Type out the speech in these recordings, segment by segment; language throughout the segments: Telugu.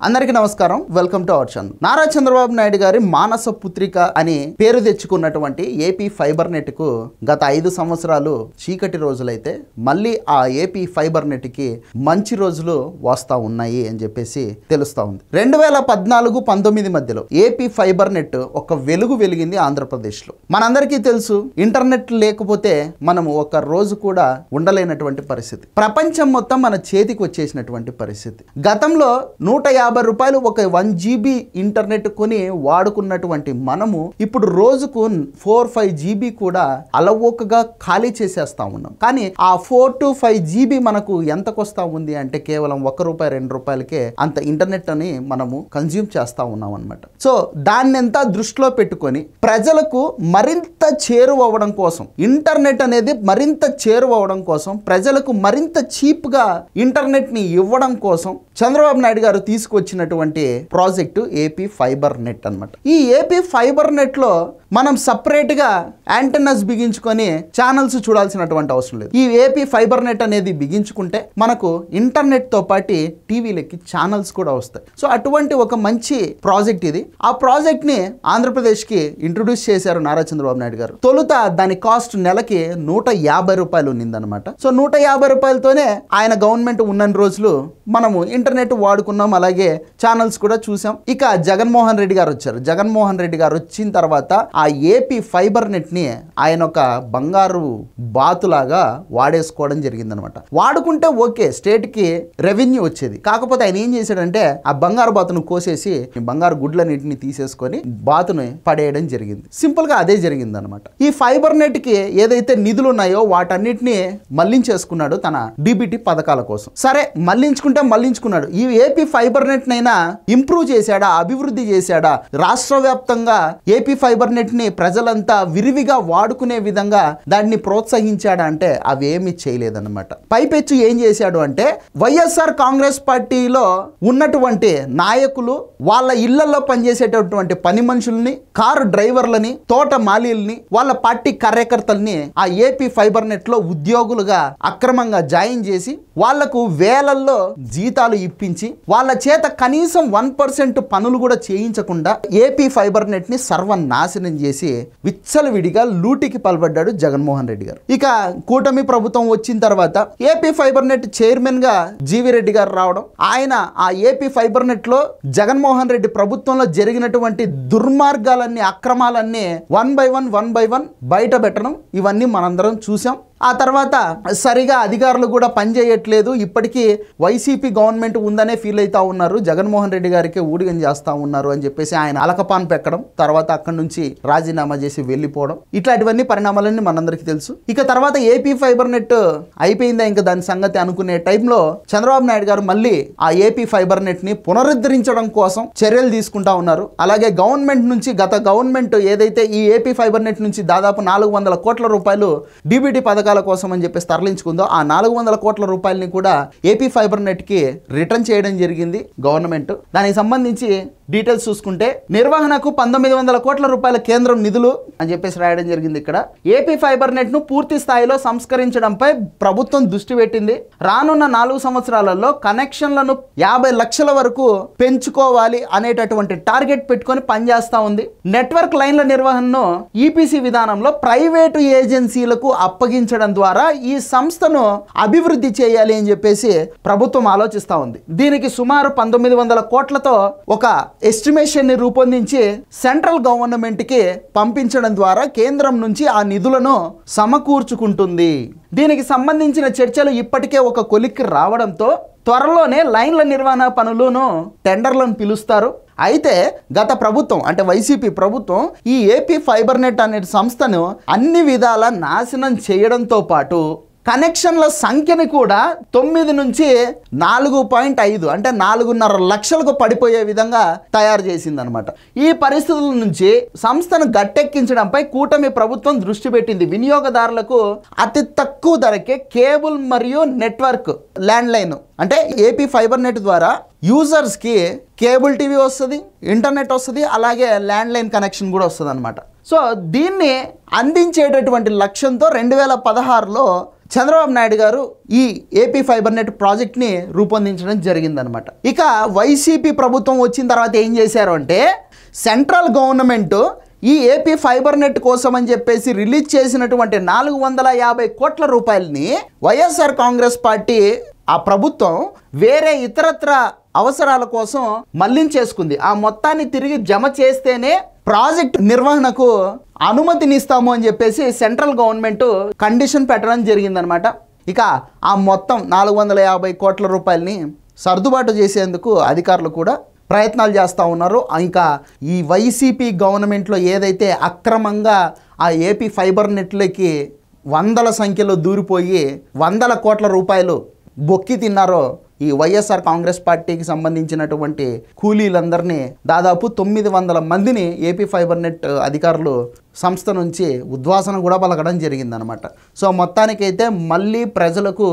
అందరికీ నమస్కారం. Welcome to our channel. Nara Chandrababu Naidu గారి మానస పుత్రిక అని పేరు తెచ్చుకున్నటువంటి ఏపీ ఫైబర్ నెట్ కు గత 5 సంవత్సరాలు చీకటి రోజులైతే మళ్ళీ ఆ ఏపీ ఫైబర్ నెట్ కి మంచి రోజులు వస్తా ఉన్నాయి అని చెప్పేసి తెలుస్తా ఉంది. 2014-19 మధ్యలో ఏపీ ఫైబర్ నెట్ ఒక వెలుగు వెలిగింది ఆంధ్రప్రదేశ్ లో. మనందరికీ తెలుసు, ఇంటర్నెట్ లేకపోతే మనము ఒక రోజు కూడా ఉండలేనటువంటి పరిస్థితి. ప్రపంచం మొత్తం మన చేతికి వచ్చేసినటువంటి పరిస్థితి. గతంలో 150 రూపాయలు ఒక 1 GB ఇంటర్నెట్ కొని వాడుకున్నటువంటి మనము ఇప్పుడు రోజుకు 4-5 GB కూడా అలవోకగా ఖాళీ చేసేస్తా ఉన్నాం. కానీ ఆ 4-5 GB మనకు ఎంతకొస్తా ఉంది అంటే కేవలం ₹1-2 అంత ఇంటర్నెట్ అని మనము కన్జ్యూమ్ చేస్తా ఉన్నాం అన్నమాట. సో దాన్ని ఎంత దృష్టిలో పెట్టుకొని ప్రజలకు మరింత చేరువవ్వడం కోసం, ఇంటర్నెట్ అనేది మరింత చేరువవ్వడం కోసం, ప్రజలకు మరింత చీప్గా ఇంటర్నెట్ని ఇవ్వడం కోసం చంద్రబాబు నాయుడు గారు తీసుకొచ్చినటువంటి ప్రాజెక్టు ఏపీ ఫైబర్ నెట్ అన్నమాట. ఈ ఏపీ ఫైబర్ నెట్ లో మనం సపరేట్ గా యాంటెన్నాస్ బిగించుకొని ఛానల్స్ చూడాల్సినటువంటి అవసరం లేదు. ఈ ఏపీ ఫైబర్ నెట్ అనేది బిగించుకుంటే మనకు ఇంటర్నెట్ తో పాటు టీవీలకి ఛానల్స్ కూడా వస్తాయి. సో అటువంటి ఒక మంచి ప్రాజెక్ట్ ఇది. ఆ ప్రాజెక్ట్ ని ఆంధ్రప్రదేశ్ కి ఇంట్రొడ్యూస్ చేశారు నారా చంద్రబాబు నాయుడు గారు. తొలుత దాని కాస్ట్ నెలకి ₹150 ఉన్నిందనమాట. సో ₹150తోనే ఆయన గవర్నమెంట్ ఉన్న రోజులు మనము ఇంటర్నెట్ వాడుకున్నాం, అలాగే ఛానల్స్ కూడా చూసాం. ఇక జగన్మోహన్ రెడ్డి గారు వచ్చారు. జగన్మోహన్ రెడ్డి గారు వచ్చిన తర్వాత ఆ ఏపీ ఫైబర్ నెట్ ని ఆయన ఒక బంగారు బాతులాగా వాడేసుకోవడం జరిగిందనమాట. వాడుకుంటే ఓకే, స్టేట్ కి రెవెన్యూ వచ్చేది. కాకపోతే ఆయన ఏం చేశాడంటే ఆ బంగారు బాతును కోసేసి బంగారు గుడ్లన్నింటిని తీసేసుకొని బాతుని పడేయడం జరిగింది. సింపుల్ గా అదే జరిగింది అనమాట. ఈ ఫైబర్ నెట్ కి ఏదైతే నిధులు ఉన్నాయో వాటన్నిటిని మళ్లించేసుకున్నాడు తన డిబిటి పథకాల కోసం. సరే, మళ్లించుకున్నాడు. ఈ ఏపీ ఫైబర్ నెట్ నైనా ఇంప్రూవ్ చేశాడా, అభివృద్ధి చేశాడా, రాష్ట్ర వ్యాప్తంగా ఏపీ ఫైబర్ నెట్ ని ప్రజలంతా విరివిగా వాడుకునే విధంగా దాన్ని ప్రోత్సహించాడా అంటే అవి ఏమీ చేయలేదన్నమాట. పైపెచ్చు ఏం చేశాడు అంటే వైఎస్ఆర్ కాంగ్రెస్ పార్టీలో ఉన్నటువంటి నాయకులు వాళ్ళ ఇళ్లలో పనిచేసేటటువంటి పని మనుషుల్ని, కారు డ్రైవర్లని, తోట మాలీల్ని, వాళ్ళ పార్టీ కార్యకర్తల్ని ఆ ఏపీ ఫైబర్ నెట్ లో ఉద్యోగులుగా అక్రమంగా జాయిన్ చేసి వాళ్లకు వేలల్లో జీతాలు ఇప్పించి వాళ్ళ చేత కనీసం 1% పనులు కూడా చేయించకుండా ఏపీ ఫైబర్ నెట్ ని సర్వనాశనం చేసి విచ్చలవిడిగా లూటికి పాల్పడ్డాడు జగన్మోహన్ రెడ్డి గారు. ఇక కూటమి ప్రభుత్వం వచ్చిన తర్వాత ఏపీ ఫైబర్ నెట్ చైర్మన్ గా జీవి రెడ్డి గారు రావడం, ఆయన ఆ ఏపీ ఫైబర్ నెట్ లో జగన్మోహన్ రెడ్డి ప్రభుత్వంలో జరిగినటువంటి దుర్మార్గాలన్నీ, అక్రమాలన్నీ వన్ బై వన్ బయట పెట్టడం, ఇవన్నీ మనందరం చూసాం. ఆ తర్వాత సరిగా అధికారులు కూడా పనిచేయట్లేదు, ఇప్పటికీ వైసీపీ గవర్నమెంట్ ఉందనే ఫీల్ అవుతా ఉన్నారు, జగన్మోహన్ రెడ్డి గారికి ఊడిగం చేస్తా ఉన్నారు అని చెప్పేసి ఆయన అలకపాన్ పెక్కడం, తర్వాత అక్కడి నుంచి రాజీనామా చేసి వెళ్ళిపోవడం, ఇట్లాంటివన్నీ పరిణామాలన్నీ మనందరికీ తెలుసు. ఇక తర్వాత ఏపీ ఫైబర్ నెట్ అయిపోయిందా ఇంకా దాని సంగతి అనుకునే టైంలో చంద్రబాబు నాయుడు గారు మళ్ళీ ఆ ఏపీ ఫైబర్ నెట్ ని పునరుద్ధరించడం కోసం చర్యలు తీసుకుంటా ఉన్నారు. అలాగే గవర్నమెంట్ నుంచి, గత గవర్నమెంట్ ఏదైతే ఈ ఏపీ ఫైబర్ నెట్ నుంచి దాదాపు ₹400 కోట్ల డిబిటీ పథకాలు కోసం అని చెప్పేసి తరలించుకుందో ఆ ₹400 కోట్ల కూడా ఏపీ ఫైబర్ నెట్ కి రిటర్న్ చేయడం జరిగింది గవర్నమెంట్. దానికి సంబంధించి డీటెయిల్స్ చూసుకుంటే నిర్వహణకు ₹1900 కోట్ల కేంద్రం నిధులు అని చెప్పేసి రాయడం జరిగింది. ఇక్కడ ఏపీ ఫైబర్ నెట్ ను పూర్తి స్థాయిలో సంస్కరించడంపై ప్రభుత్వం దృష్టి పెట్టింది. రానున్న 4 సంవత్సరాలలో కనెక్షన్లను 50 లక్షల వరకు పెంచుకోవాలి అనేటటువంటి టార్గెట్ పెట్టుకొని పనిచేస్తా ఉంది. నెట్వర్క్ లైన్ల నిర్వహణను ఈపీసీ విధానంలో ప్రైవేటు ఏజెన్సీలకు అప్పగించడం ద్వారా ఈ సంస్థను అభివృద్ధి చేయాలి అని చెప్పేసి ప్రభుత్వం ఆలోచిస్తా ఉంది. దీనికి సుమారు 1900 కోట్లతో ఒక ఎస్టిమేషన్ ని రూపొందించి సెంట్రల్ గవర్నమెంట్ కి పంపించడం ద్వారా కేంద్రం నుంచి ఆ నిధులను సమకూర్చుకుంటుంది. దీనికి సంబంధించిన చర్చలు ఇప్పటికే ఒక కొలిక్కి రావడంతో త్వరలోనే లైన్ల నిర్వహణ పనులను టెండర్లను పిలుస్తారు. అయితే గత ప్రభుత్వం అంటే వైసీపీ ప్రభుత్వం ఈ ఏపీ ఫైబర్ నెట్ అనే సంస్థను అన్ని విధాల నాశనం చేయడంతో పాటు కనెక్షన్ల సంఖ్యని కూడా 9 నుంచి 4.5 అంటే 4.5 లక్షలకు పడిపోయే విధంగా తయారు చేసిందనమాట. ఈ పరిస్థితుల నుంచి సంస్థను గట్టెక్కించడంపై కూటమి ప్రభుత్వం దృష్టి పెట్టింది. వినియోగదారులకు అతి తక్కువ ధరకే కేబుల్ మరియు నెట్వర్క్ ల్యాండ్ లైన్ అంటే ఏపీ ఫైబర్ నెట్ ద్వారా యూజర్స్ కి కేబుల్ టీవీ వస్తుంది, ఇంటర్నెట్ వస్తుంది, అలాగే ల్యాండ్ లైన్ కనెక్షన్ కూడా వస్తుంది అనమాట. సో దీన్ని అందించేటటువంటి లక్ష్యంతో 2016లో చంద్రబాబు నాయుడు గారు ఈ ఏపీ ఫైబర్ నెట్ ప్రాజెక్ట్ని రూపొందించడం జరిగిందనమాట. ఇక వైసీపీ ప్రభుత్వం వచ్చిన తర్వాత ఏం చేశారు అంటే సెంట్రల్ గవర్నమెంట్ ఈ ఏపీ ఫైబర్ నెట్ కోసం అని చెప్పేసి రిలీజ్ చేసినటువంటి 450 కోట్ల రూపాయలని వైఎస్ఆర్ కాంగ్రెస్ పార్టీ ఆ ప్రభుత్వం వేరే ఇతరత్ర అవసరాల కోసం మళ్లించేసుకుంది. ఆ మొత్తాన్ని తిరిగి జమ చేస్తేనే ప్రాజెక్ట్ నిర్వహణకు అనుమతినిస్తాము అని చెప్పేసి సెంట్రల్ గవర్నమెంట్ కండిషన్ పెట్టడం జరిగిందనమాట. ఇక ఆ మొత్తం 450 కోట్ల రూపాయలని సర్దుబాటు చేసేందుకు అధికారులు కూడా ప్రయత్నాలు చేస్తూ ఉన్నారు. ఇంకా ఈ వైసీపీ గవర్నమెంట్లో ఏదైతే అక్రమంగా ఆ ఏపీ ఫైబర్ నెట్లకి వందల సంఖ్యలో దూరిపోయి 100 కోట్ల రూపాయలు బొక్కి తిన్నారో ఈ వైఎస్ఆర్ కాంగ్రెస్ పార్టీకి సంబంధించినటువంటి కూలీలందరినీ దాదాపు 900 మందిని ఏపీ ఫైబర్ నెట్ అధికారులు సంస్థ నుంచి ఉద్వాసన కూడా పలకడం జరిగిందనమాట. సో మొత్తానికైతే మళ్ళీ ప్రజలకు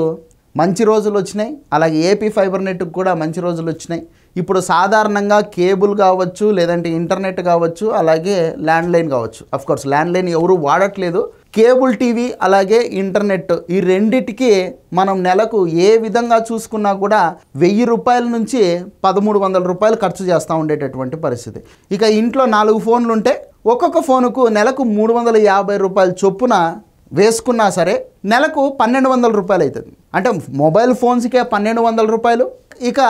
మంచి రోజులు వచ్చినాయి, అలాగే ఏపీ ఫైబర్ నెట్కి కూడా మంచి రోజులు వచ్చినాయి. ఇప్పుడు సాధారణంగా కేబుల్ కావచ్చు, లేదంటే ఇంటర్నెట్ కావచ్చు, అలాగే ల్యాండ్లైన్ కావచ్చు. అఫ్కోర్స్ ల్యాండ్లైన్ ఎవరు వాడట్లేదు. కేబుల్ టీవీ అలాగే ఇంటర్నెట్ ఈ రెండిటికి మనం నెలకు ఏ విధంగా చూసుకున్నా కూడా 1000 రూపాయల నుంచి 1300 రూపాయలు ఖర్చు చేస్తూ ఉండేటటువంటి పరిస్థితి. ఇక ఇంట్లో 4 ఫోన్లు ఉంటే ఒక్కొక్క ఫోనుకు నెలకు 350 రూపాయల చొప్పున వేసుకున్నా సరే నెలకు 1200 రూపాయలు అవుతుంది. అంటే మొబైల్ ఫోన్స్కే 1200 రూపాయలు. ఇక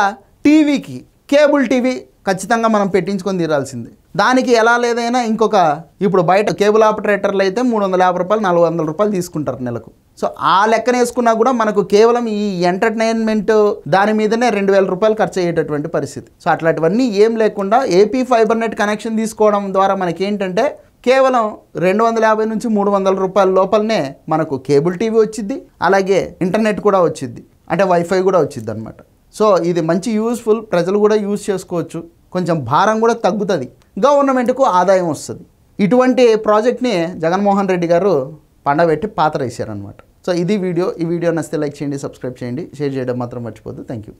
టీవీకి కేబుల్ టీవీ ఖచ్చితంగా మనం పెట్టించుకొని తీరాల్సిందే. దానికి ఎలా లేదైనా ఇంకొక ఇప్పుడు బయట కేబుల్ ఆపరేటర్లు అయితే 350 రూపాయలు 400 రూపాయలు తీసుకుంటారు నెలకు. సో ఆ లెక్కన వేసుకున్నా కూడా మనకు కేవలం ఈ ఎంటర్టైన్మెంట్ దాని మీదనే 2000 రూపాయలు ఖర్చు అయ్యేటటువంటి పరిస్థితి. సో అట్లాంటివన్నీ ఏం లేకుండా ఏపీ ఫైబర్ నెట్ కనెక్షన్ తీసుకోవడం ద్వారా మనకి ఏంటంటే కేవలం 250 నుంచి 300 రూపాయల లోపలనే మనకు కేబుల్ టీవీ వచ్చింది, అలాగే ఇంటర్నెట్ కూడా వచ్చింది, అంటే వైఫై కూడా వచ్చింది అనమాట. సో ఇది మంచి యూస్ఫుల్, ప్రజలు కూడా యూజ్ చేసుకోవచ్చు, కొంచెం భారం కూడా తగ్గుతుంది, గవర్నమెంట్కు ఆదాయం వస్తుంది. ఇటువంటి ప్రాజెక్ట్ని జగన్మోహన్ రెడ్డి గారు పండబెట్టి పాతరేసారనమాట. సో ఇది వీడియో. ఈ వీడియో నచ్చితే లైక్ చేయండి, సబ్స్క్రైబ్ చేయండి, షేర్ చేయడం మాత్రం మర్చిపోద్దు. Thank you.